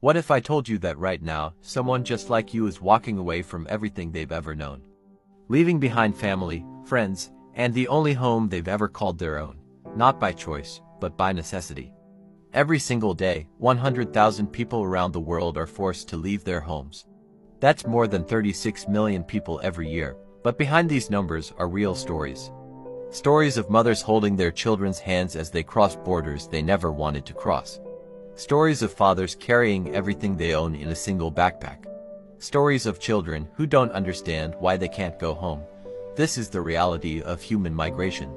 What if I told you that right now, someone just like you is walking away from everything they've ever known? Leaving behind family, friends, and the only home they've ever called their own, not by choice, but by necessity. Every single day, 100,000 people around the world are forced to leave their homes. That's more than 36 million people every year, but behind these numbers are real stories. Stories of mothers holding their children's hands as they cross borders they never wanted to cross. Stories of fathers carrying everything they own in a single backpack. Stories of children who don't understand why they can't go home. This is the reality of human migration.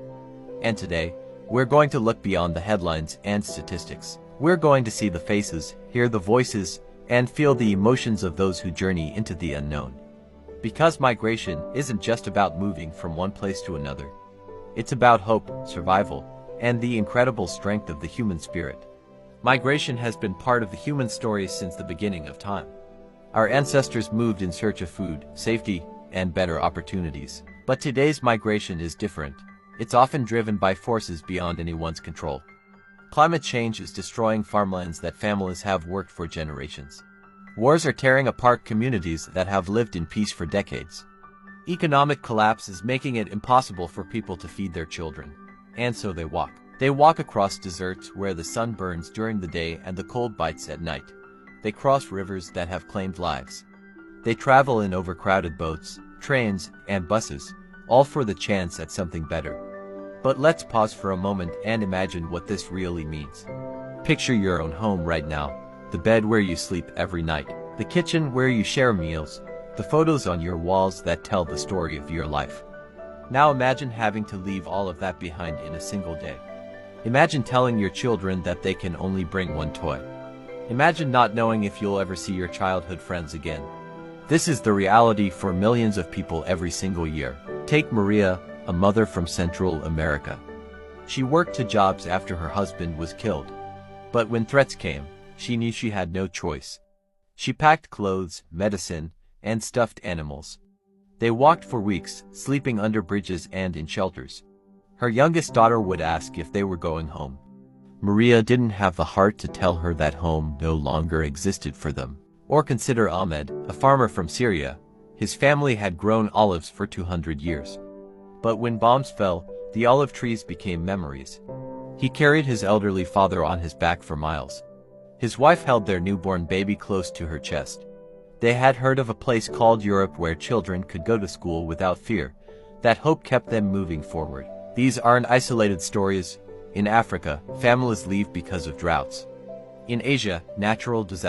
And today, we're going to look beyond the headlines and statistics. We're going to see the faces, hear the voices, and feel the emotions of those who journey into the unknown. Because migration isn't just about moving from one place to another. It's about hope, survival, and the incredible strength of the human spirit. Migration has been part of the human story since the beginning of time. Our ancestors moved in search of food, safety, and better opportunities. But today's migration is different. It's often driven by forces beyond anyone's control. Climate change is destroying farmlands that families have worked for generations. Wars are tearing apart communities that have lived in peace for decades. Economic collapse is making it impossible for people to feed their children. And so they walk. They walk across deserts where the sun burns during the day and the cold bites at night. They cross rivers that have claimed lives. They travel in overcrowded boats, trains, and buses, all for the chance at something better. But let's pause for a moment and imagine what this really means. Picture your own home right now, the bed where you sleep every night, the kitchen where you share meals, the photos on your walls that tell the story of your life. Now imagine having to leave all of that behind in a single day. Imagine telling your children that they can only bring one toy. Imagine not knowing if you'll ever see your childhood friends again. This is the reality for millions of people every single year. Take Maria, a mother from Central America. She worked 2 jobs after her husband was killed. But when threats came, she knew she had no choice. She packed clothes, medicine, and stuffed animals. They walked for weeks, sleeping under bridges and in shelters. Her youngest daughter would ask if they were going home. Maria didn't have the heart to tell her that home no longer existed for them. Or consider Ahmed, a farmer from Syria. His family had grown olives for 200 years. But when bombs fell, the olive trees became memories. He carried his elderly father on his back for miles. His wife held their newborn baby close to her chest. They had heard of a place called Europe where children could go to school without fear. That hope kept them moving forward. These aren't isolated stories. In Africa, families leave because of droughts. In Asia, natural disasters